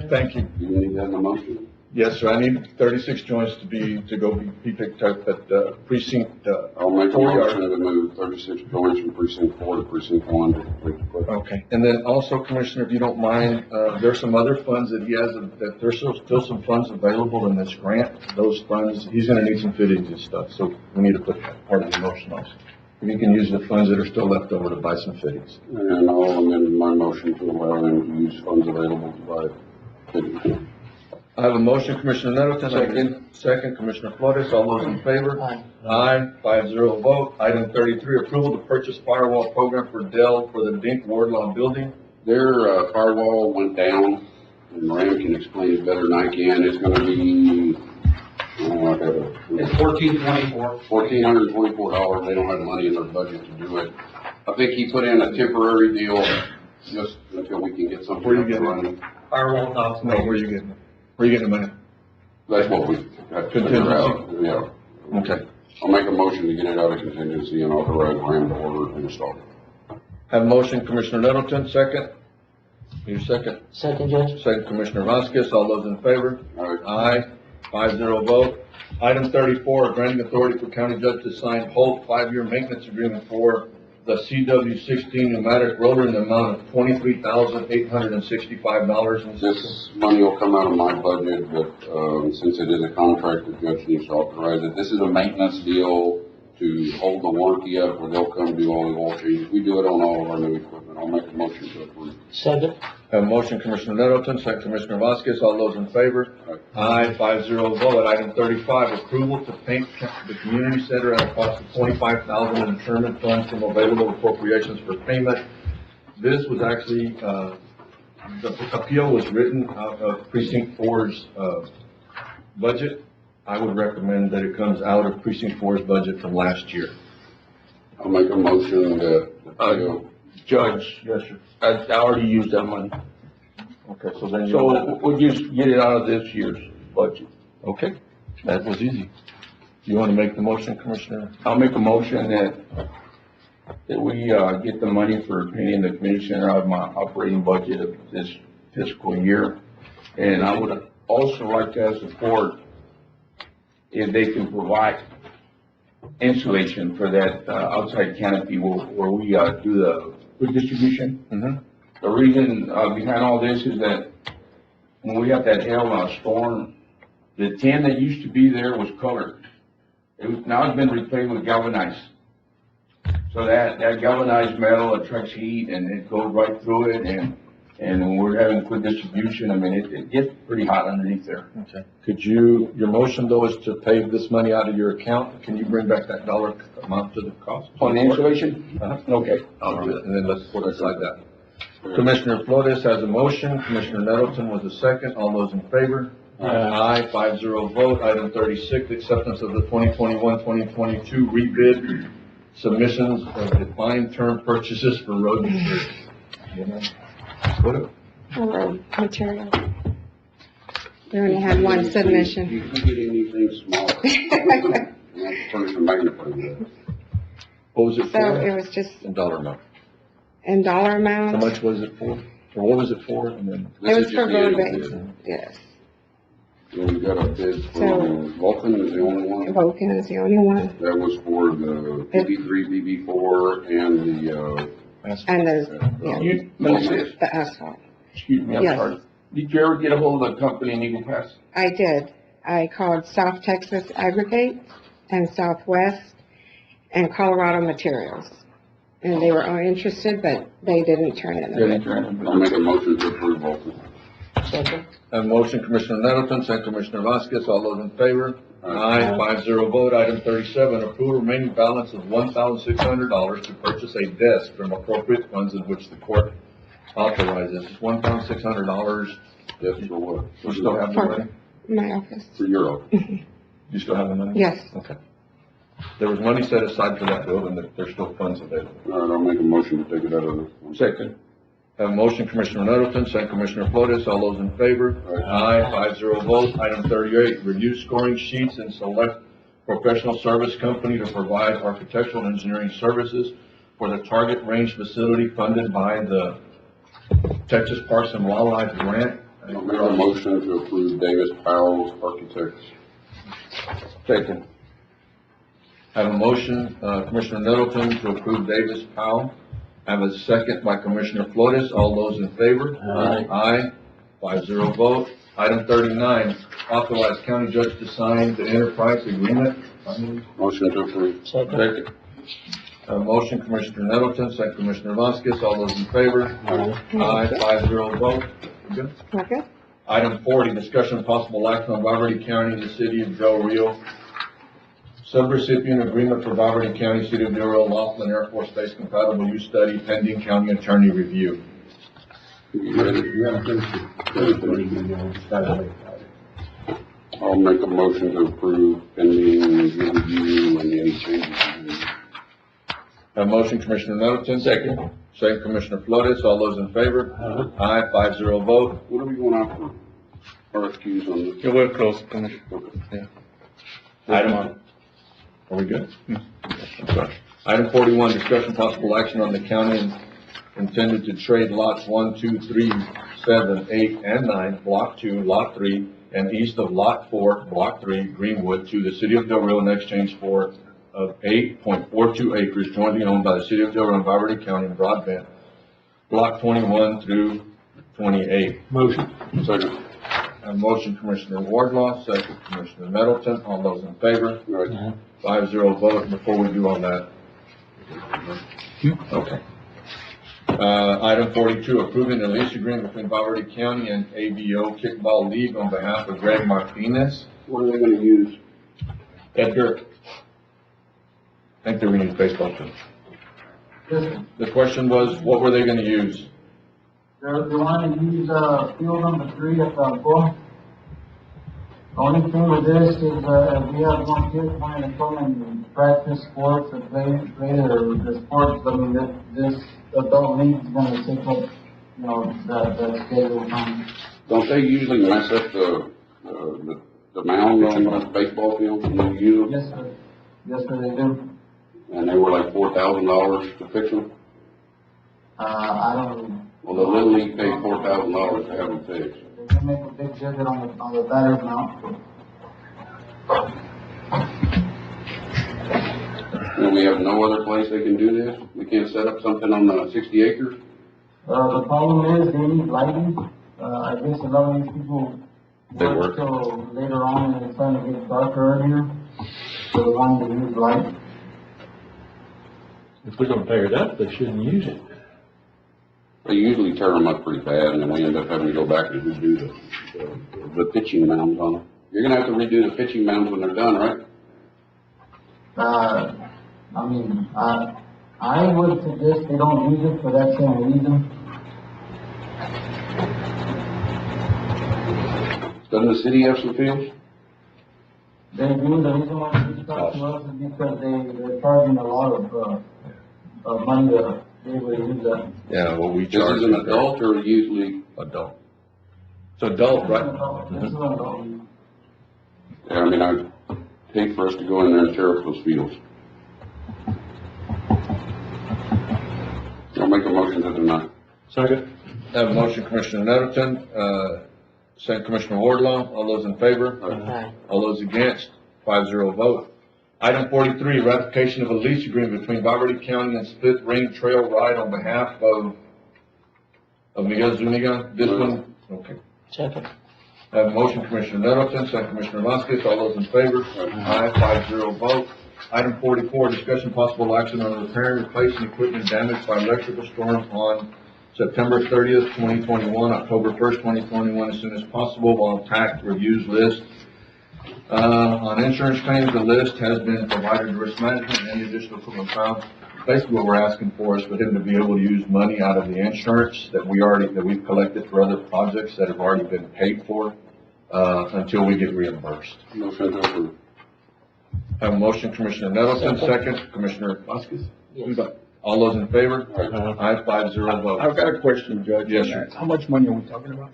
Speaker 1: Thank you.
Speaker 3: Do you need that in the motion?
Speaker 1: Yes, sir. I need 36 joints to be picked up at precinct,
Speaker 3: I'll make a
Speaker 1: 4
Speaker 3: motion
Speaker 1: yard.
Speaker 3: to move 36 joints from precinct 4 to precinct 1 to complete the project.
Speaker 1: Okay. And then also, Commissioner, if you don't mind, there's some other funds that he has, that there's still some funds available in this grant. Those funds, he's gonna need some fittings and stuff, so we need to put that part of the motion also. If you can use the funds that are still left over to buy some fittings.
Speaker 3: And I'll amend my motion to allow them to use funds available to buy fittings.
Speaker 1: I have a motion, Commissioner Nettleton. Second, Commissioner Flores. All those in favor?
Speaker 4: Aye.
Speaker 1: Aye, 5-0 vote. Item 33, approval to purchase firewall program for Dell for the Dink Wardlaw building.
Speaker 3: Their firewall went down, and Ram can explain it better than I can. It's gonna be,
Speaker 5: It's $14.24.
Speaker 3: $1,424. They don't have money in their budget to do it. I think he put in a temporary deal just until we can get something
Speaker 1: Where you
Speaker 3: up
Speaker 1: getting
Speaker 3: and
Speaker 1: it?
Speaker 3: running.
Speaker 5: Firewall costs.
Speaker 1: No, where are you getting it? Where are you getting the money?
Speaker 3: That's what we got to figure out, yeah.
Speaker 1: Okay.
Speaker 3: I'll make a motion to get it out of contingency and authorize Ram to order and install it.
Speaker 1: Have a motion, Commissioner Nettleton, second. Your second.
Speaker 4: Second, Judge.
Speaker 1: Second, Commissioner Vasquez. All those in favor?
Speaker 3: All right.
Speaker 1: Aye, 5-0 vote. Item 34, granting authority for county judge to sign Holt 5-year maintenance agreement for the CW16 pneumatic roller in the amount of $23,865.
Speaker 3: This money will come out of my budget, but, since it is a contract, the judge needs to authorize it. This is a maintenance deal to hold the warranty up, where they'll come do all the oil changes. We do it on all of our new equipment. I'll make a motion to approve.
Speaker 4: Second.
Speaker 1: Have a motion, Commissioner Nettleton, second, Commissioner Vasquez. All those in favor? Aye, 5-0 vote. Item 35, approval to paint the community center at a cost of $25,000 and determine funds from available appropriations for payment. This was actually, the appeal was written out of Precinct 4's, budget. I would recommend that it comes out of Precinct 4's budget from last year.
Speaker 3: I'll make a motion that,
Speaker 8: Judge,
Speaker 1: Yes, sir.
Speaker 8: I already used that money.
Speaker 1: Okay, so then you.
Speaker 8: So we'll just get it out of this year's budget.
Speaker 1: Okay, that was easy. You want to make the motion, Commissioner?
Speaker 8: I'll make a motion that we, get the money for painting the community center out of my operating budget of this fiscal year. And I would also like to have support if they can provide insulation for that, outside canopy where we, do the food distribution.
Speaker 1: Mm-hmm.
Speaker 8: The reason, behind all this is that when we got that hail storm, the tin that used to be there was colored. Now it's been replaced with galvanized. So that galvanized metal attracts heat and it goes right through it, and And when we're having quick distribution, I mean, it gets pretty hot underneath there.
Speaker 1: Okay. Could you, your motion though is to pay this money out of your account. Can you bring back that dollar amount to the cost?
Speaker 8: On the installation?
Speaker 1: Uh-huh.
Speaker 8: Okay.
Speaker 1: I'll do it, and then let's put it aside that. Commissioner Flores has a motion, Commissioner Nettleton was a second, all those in favor? Aye, 5-0 vote. Item 36, acceptance of the 2021-2022 rebid submissions of defined term purchases for road materials.
Speaker 10: Road material. We only had one submission.
Speaker 3: You can get anything smaller. Furniture magnifying glass.
Speaker 1: What was it
Speaker 10: So
Speaker 1: for?
Speaker 10: it was just
Speaker 1: In dollar amount.
Speaker 10: in dollar
Speaker 1: How
Speaker 10: amount.
Speaker 1: much was it for? Or what was it for? And then,
Speaker 10: It
Speaker 3: This
Speaker 10: was
Speaker 3: is
Speaker 10: for
Speaker 3: just the
Speaker 10: road
Speaker 3: annual
Speaker 10: base,
Speaker 3: bid.
Speaker 10: yes.
Speaker 3: And we got a bid
Speaker 10: So-
Speaker 3: from Vulcan is the only one.
Speaker 10: Vulcan is the only one.
Speaker 3: That was for the BB3, BB4, and the,
Speaker 10: And the, yeah,
Speaker 8: You, let me say this,
Speaker 10: the asphalt.
Speaker 8: excuse me, I'm
Speaker 10: Yes.
Speaker 8: sorry. Did you ever get a hold of the company in Eagle Pass?
Speaker 10: I did. I called South Texas Aggregate and Southwest and Colorado Materials. And they were all interested, but they didn't turn in
Speaker 8: Yeah,
Speaker 10: a
Speaker 8: they
Speaker 10: bid.
Speaker 8: turned it.
Speaker 3: I'll make a motion to approve Vulcan.
Speaker 1: a motion, Commissioner Nettleton, second Commissioner Vasquez, all those in favor? Aye, 5-0 vote. Item 37, approve remaining balance of $1,600 to purchase a desk from appropriate funds in which the court authorizes. $1,600.
Speaker 3: Yes, for what?
Speaker 1: You still have the money?
Speaker 10: My office.
Speaker 3: For Euro.
Speaker 1: You still have the money?
Speaker 10: Yes.
Speaker 1: Okay. There was money set aside for that building, that there's still funds available.
Speaker 3: All right, I'll make a motion to take it out of this.
Speaker 8: Second.
Speaker 1: Have a motion, Commissioner Nettleton, second Commissioner Flores, all those in favor? Aye, 5-0 vote. Item 38, review scoring sheets and select professional service company to provide architectural and engineering services for the target range facility funded by the Texas Parks and Wildlife Grant.
Speaker 3: I'll make a motion to approve Davis Powell's Architects.
Speaker 8: Second.
Speaker 1: Have a motion, Commissioner Nettleton, to approve Davis Powell. Have a second by Commissioner Flores. All those in favor? Aye. 5-0 vote. Item 39, authorize county judge to sign the enterprise agreement.
Speaker 3: Motion to approve.
Speaker 8: Second.
Speaker 1: Have a motion, Commissioner Nettleton, second Commissioner Vasquez. All those in favor? Aye. 5-0 vote. Good.
Speaker 10: Okay.
Speaker 1: Item 40, discussion of possible action on Valverde County and the City of Del Rio subrecipient agreement for Valverde County, City of Del Rio, Laughlin Air Force Base compatible use study pending county attorney review.
Speaker 3: I'll make a motion to approve pending review and any changes.
Speaker 1: A motion, Commissioner Nettleton.
Speaker 8: Second.
Speaker 1: Second, Commissioner Flores. All those in favor? Aye. 5-0 vote.
Speaker 3: What are we going out for RFQs on this?
Speaker 9: You were close, Commissioner.
Speaker 3: Okay.
Speaker 1: Item, are we good? I'm sorry. Item 41, discussion possible action on the county intended to trade lots 1, 2, 3, 7, 8, and 9, Block 2, Lot 3, and east of Lot 4, Block 3, Greenwood, to the City of Del Rio in exchange for of 8.42 acres jointly owned by the City of Del Rio and Valverde County in broadband, Block 21 through 28.
Speaker 5: Motion.
Speaker 3: Second.
Speaker 1: A motion, Commissioner Wardlaw, second Commissioner Nettleton. All those in favor?
Speaker 3: All right.
Speaker 1: 5-0 vote. Before we do all that. Okay. Item 42, approving the lease agreement between Valverde County and ABO Kickball League on behalf of Greg Martinez.
Speaker 3: What are they gonna use?
Speaker 1: Edgar, I think that we need baseball too. The question was, what were they gonna use?
Speaker 2: They want to use, field number 3 at the goal. The only thing with this is, if we have one kid wanting to come and practice sports or play the sports, I mean, this adult league is gonna take up, you know, the schedule time.
Speaker 3: Don't they usually mess up the mound on the baseball field when you use them?
Speaker 2: Yes, sir. Yes, sir, they do.
Speaker 3: And they were like $4,000 to fix them?
Speaker 2: I don't.
Speaker 3: Well, the Little League paid $4,000 to have them fixed.
Speaker 2: They can make a big ticket on the batter's mount.
Speaker 3: And we have no other place they can do this? We can't set up something on the 60 acres?
Speaker 2: The problem is they need lighting. I guess a lot of these people
Speaker 3: They work.
Speaker 2: till later on and it's starting to get darker earlier. So they want to use light.
Speaker 5: If we're gonna tear it up, they shouldn't use it.
Speaker 3: They usually tear them up pretty bad, and then we end up having to go back and redo the pitching mounds on them. You're gonna have to redo the pitching mounds when they're done, right?
Speaker 11: I would suggest they don't use it for that same reason.
Speaker 3: Doesn't the city have some fields?
Speaker 11: They do, the reason why they reached out to us is because they're charging a lot of money to be able to use that.
Speaker 1: Yeah, well, we
Speaker 3: This
Speaker 1: charge.
Speaker 3: is an adult or usually?
Speaker 1: Adult. It's adult, right?
Speaker 11: This is an adult.
Speaker 3: Yeah, I mean, I'd hate for us to go in there and tear up those fields. I'll make a motion to deny.
Speaker 5: Second.
Speaker 1: Have a motion, Commissioner Nettleton, second Commissioner Wardlaw. All those in favor?
Speaker 10: Aye.
Speaker 1: All those against? 5-0 vote. Item 43, ratification of a lease agreement between Valverde County and Split Ring Trail Ride on behalf of Miguel Zuniga. This one, okay.
Speaker 4: Second.
Speaker 1: Have a motion, Commissioner Nettleton, second Commissioner Vasquez. All those in favor? Aye. 5-0 vote. Item 44, discussion possible action on repair and replacing equipment damaged by electrical storm on September 30th, 2021, October 1st, 2021, as soon as possible, while tax reviews list. On insurance claims, the list has been provided to risk management and any additional equipment found. Basically, what we're asking for is for him to be able to use money out of the insurance that we've collected for other projects that have already been paid for, until we get reimbursed.
Speaker 3: Motion to approve.
Speaker 1: Have a motion, Commissioner Nettleton, second, Commissioner Vasquez. All those in favor? Aye, 5-0 vote.
Speaker 8: I've got a question, Judge.
Speaker 1: Yes, sir.
Speaker 8: How much money are we talking about?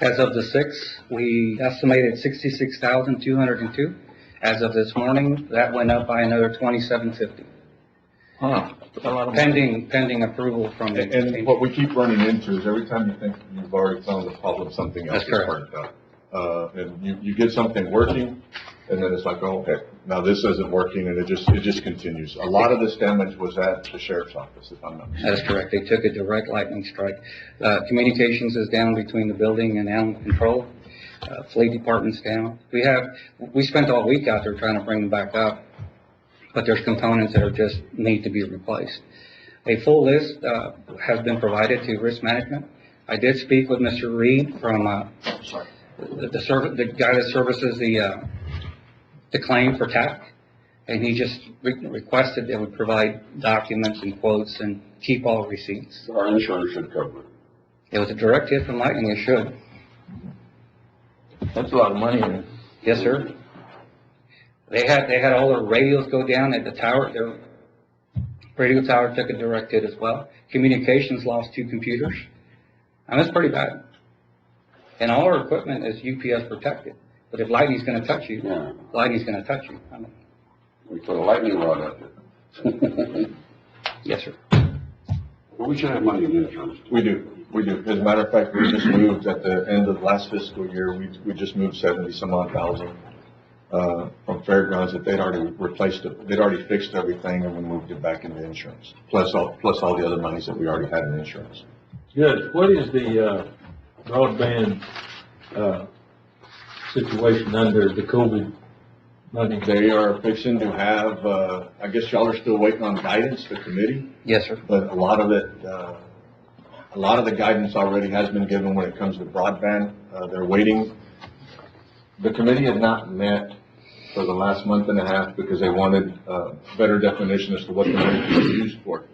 Speaker 12: As of the 6th, we estimated 66,202. As of this morning, that went up by another 2,750.
Speaker 8: Huh. That's a lot of money.
Speaker 12: Pending approval from the.
Speaker 1: And what we keep running into is every time you think you've already found the problem, something else
Speaker 12: That's
Speaker 1: is
Speaker 12: correct.
Speaker 1: worked out. And you get something working, and then it's like, oh, okay, now this isn't working, and it just continues. A lot of this damage was at the sheriff's office, if I'm not mistaken.
Speaker 12: That is correct. They took a direct lightning strike. Communications is down between the building and animal control. Fleet department's down. We spent all week out there trying to bring them back up, but there's components that are just need to be replaced. A full list has been provided to risk management. I did speak with Mr. Reed from the guy that services the claim for TAC, and he just requested that we provide documents and quotes and keep all receipts.
Speaker 3: Our insurance should cover it.
Speaker 12: It was a direct hit from lightning. It should.
Speaker 8: That's a lot of money.
Speaker 12: Yes, sir. They had all their radios go down at the tower. Their radio tower took a direct hit as well. Communications lost 2 computers. And that's pretty bad. And all our equipment is UPS protected. But if lightning's gonna touch you,
Speaker 3: Yeah.
Speaker 12: lightning's gonna touch you. I mean,
Speaker 3: We put a lightning rod out there.
Speaker 12: yes, sir.
Speaker 3: But we should have money in insurance.
Speaker 1: We do. As a matter of fact, we just moved at the end of last fiscal year, we just moved 70-some-odd thousand, from Fairgrounds that they'd already replaced it. They'd already fixed everything, and we moved it back into insurance, plus all the other monies that we already had in insurance.
Speaker 5: Good. What is the, broadband, situation under the COVID money?
Speaker 1: They are fixing to have, I guess y'all are still waiting on guidance, the committee,
Speaker 12: Yes, sir.
Speaker 1: but a lot of the guidance already has been given when it comes to broadband. They're waiting. The committee has not met for the last month and a half because they wanted better definition as to what the money can be used for.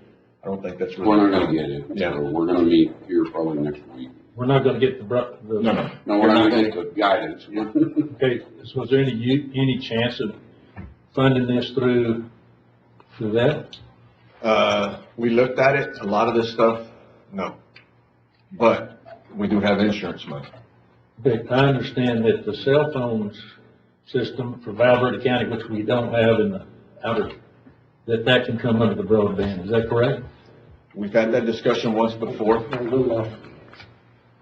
Speaker 1: I don't think that's really.
Speaker 3: We're not gonna get it.
Speaker 1: Yeah.
Speaker 3: So we're gonna meet here probably next week.
Speaker 5: We're not gonna get
Speaker 1: No.
Speaker 3: No, we're not gonna get the guidance.
Speaker 5: Okay, so was there any chance of funding this through that?
Speaker 1: We looked at it, a lot of this stuff, no. But we do have insurance money.
Speaker 5: Okay, I understand that the cell phones system for Valverde County, which we don't have in the outer, that can come under the broadband, is that correct?
Speaker 1: We've had that discussion once before.
Speaker 5: A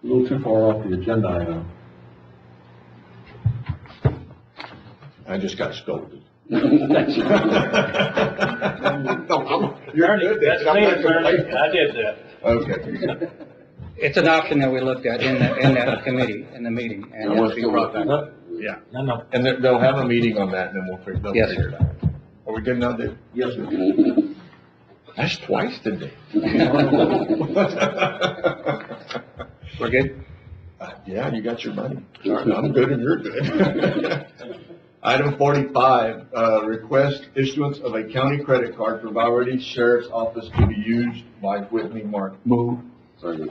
Speaker 5: little too far off the agenda item.
Speaker 1: I just got scolded.
Speaker 5: You're good. That's me, attorney. I did that.
Speaker 1: Okay.
Speaker 12: It's an option that we looked at in that committee, in the meeting, and it'll be brought back.
Speaker 1: Yeah.
Speaker 5: No.
Speaker 1: And they'll have a meeting on that, and then they'll
Speaker 12: Yes,
Speaker 1: figure
Speaker 12: sir.
Speaker 1: it out. Are we good now, Dave?
Speaker 5: Yes, sir.
Speaker 1: That's twice today.
Speaker 12: We're good?
Speaker 1: Yeah, you got your money. I'm good and you're good. Item 45, request issuance of a county credit card for Valverde Sheriff's Office to be used by Whitney Mark.
Speaker 8: Move.
Speaker 3: Second.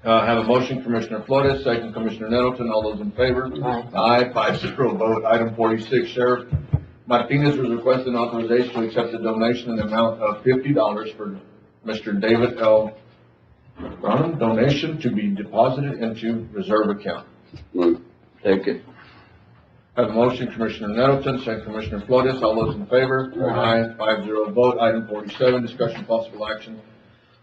Speaker 1: Have a motion, Commissioner Flores, second, Commissioner Nettleton. All those in favor? Aye, 5-0 vote. Item 46, Sheriff Martinez was requesting authorization to accept a donation in the amount of $50 for Mr. David L. Braun, donation to be deposited into reserve account.
Speaker 3: Move.
Speaker 8: Take it.
Speaker 1: Have a motion, Commissioner Nettleton, second, Commissioner Flores. All those in favor? Aye. 5-0 vote. Item 47, discussion possible action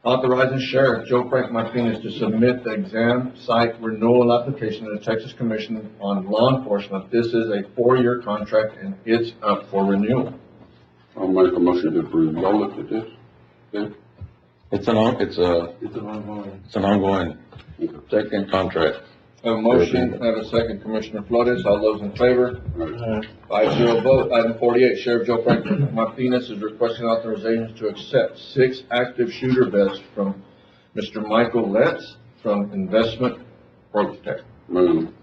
Speaker 1: authorizing Sheriff Joe Frank Martinez to submit the exam site renewal application to the Texas Commission on Law Enforcement. This is a 4-year contract and it's up for renewal.
Speaker 3: I'll make a motion to approve. Y'all looked at this? Okay.
Speaker 7: It's an ongoing
Speaker 8: Second.
Speaker 7: contract.
Speaker 1: Have a motion, have a second, Commissioner Flores. All those in favor? 5-0 vote. Item 48, Sheriff Joe Frank Martinez is requesting authorization to accept 6 active shooter vests from Mr. Michael Letts from Investment Protect.
Speaker 3: Move.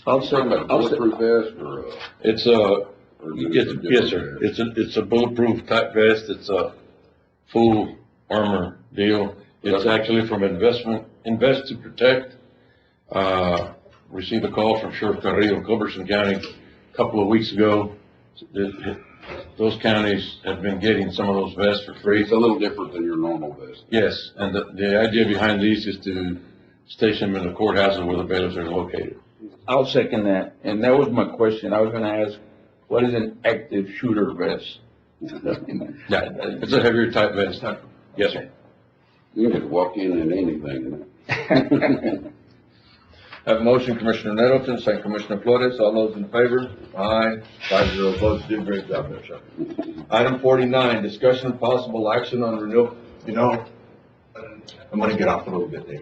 Speaker 8: I'll second. I'll second.
Speaker 3: Bulletproof vest or,
Speaker 7: It's yes, sir. It's a bulletproof type vest. It's a full armor deal. It's actually from Invest to Protect. Received a call from Sheriff Carrillo in Culberson County a couple of weeks ago. Those counties have been getting some of those vests for free.
Speaker 3: it's a little different than your normal vest.
Speaker 7: Yes, and the idea behind these is to station them in the courthouses where the bailiffs are located.
Speaker 8: I'll second that. And that was my question. I was gonna ask, what is an active shooter vest?
Speaker 7: Yeah, it's a heavier type vest. Yes, sir.
Speaker 3: You can just walk in and anything.
Speaker 1: Have a motion, Commissioner Nettleton, second, Commissioner Flores. All those in favor? Aye. 5-0 votes. Did a great job there, sir. Item 49, discussion of possible action on renewal. You know, I'm gonna get off a little bit there.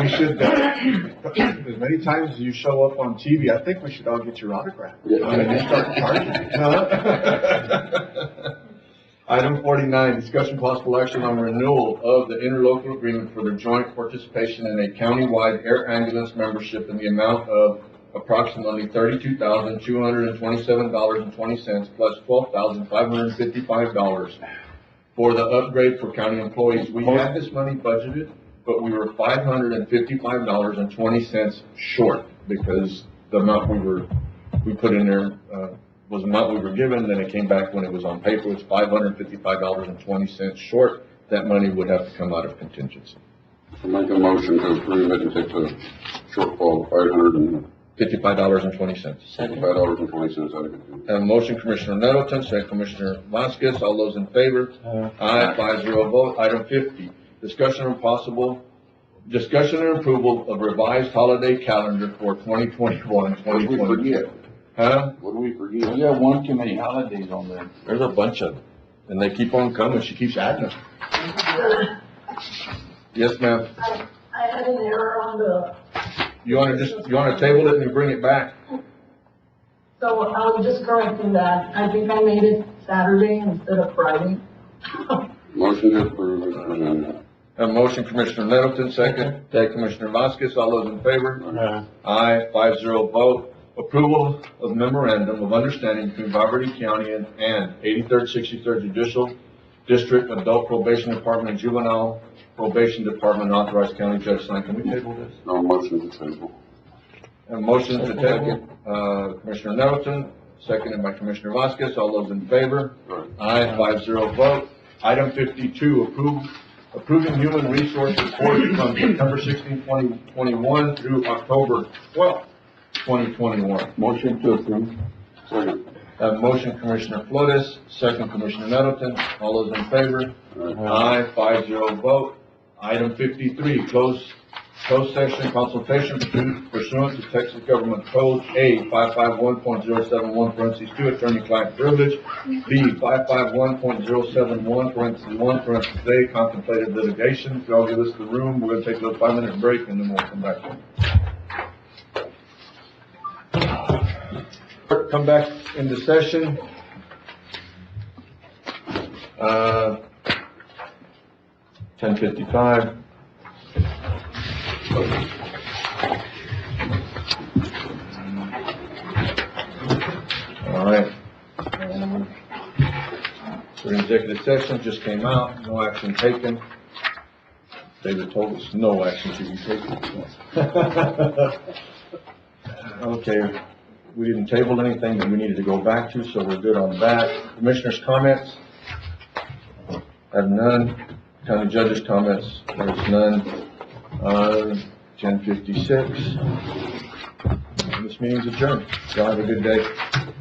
Speaker 1: We should, as many times as you show up on TV, I think we should all get your autograph. I mean, you start charging. Item 49, discussion possible action on renewal of the interlocal agreement for the joint participation in a countywide air ambulance membership in the amount of approximately $32,227.20 plus $12,555 for the upgrade for county employees. We had this money budgeted, but we were $555.20 short because the amount we put in there, was the amount we were given, then it came back when it was on paper, it's $555.20 short. That money would have to come out of contingency.
Speaker 3: I'll make a motion to approve it and take the shortfall of $555.20 out of it.
Speaker 1: Have a motion, Commissioner Nettleton, second, Commissioner Vasquez. All those in favor? Aye. 5-0 vote. Item 50, discussion and approval of revised holiday calendar for 2021-2022. Huh?
Speaker 3: What do we forget?
Speaker 8: We have one too many holidays on there.
Speaker 1: There's a bunch of them, and they keep on coming. She keeps adding them. Yes, ma'am.
Speaker 13: I had an error on the,
Speaker 1: You wanna table it and bring it back?
Speaker 13: so I was just correcting that. I think I made it Saturday instead of Friday.
Speaker 3: Motion to approve it.
Speaker 1: A motion, Commissioner Nettleton, second. Commissioner Vasquez. All those in favor? Aye. 5-0 vote. Approval of memorandum of understanding between Valverde County and 83rd, 63rd Judicial District Adult Probation Department and Juvenile Probation Department, authorized county judge sign. Can we table this?
Speaker 3: No, motion to table.
Speaker 1: A motion to table, Commissioner Nettleton, seconded by Commissioner Vasquez. All those in favor? Aye. 5-0 vote. Item 52, approving human resource report from September 16, 2021 through October 12, 2021.
Speaker 8: Motion to approve.
Speaker 3: Second.
Speaker 1: Motion, Commissioner Flores, second, Commissioner Nettleton. All those in favor? Aye. 5-0 vote. Item 53, closed session consultation pursuant to Texas Government Code A 551.071 parentheses 2, attorney-client privilege, B 551.071 parentheses 1 parentheses A, contemplated litigation. If y'all give us the room, we're gonna take a little 5-minute break and then we'll come back. Come back into session. 10:55. All right. We're in executive session, just came out, no action taken. David told us no action should be taken. Okay, we didn't table anything that we needed to go back to, so we're good on that. Commissioners' comments? Have none. County judge's comments? There's none. 10:56. This meeting's adjourned. Y'all have a good day.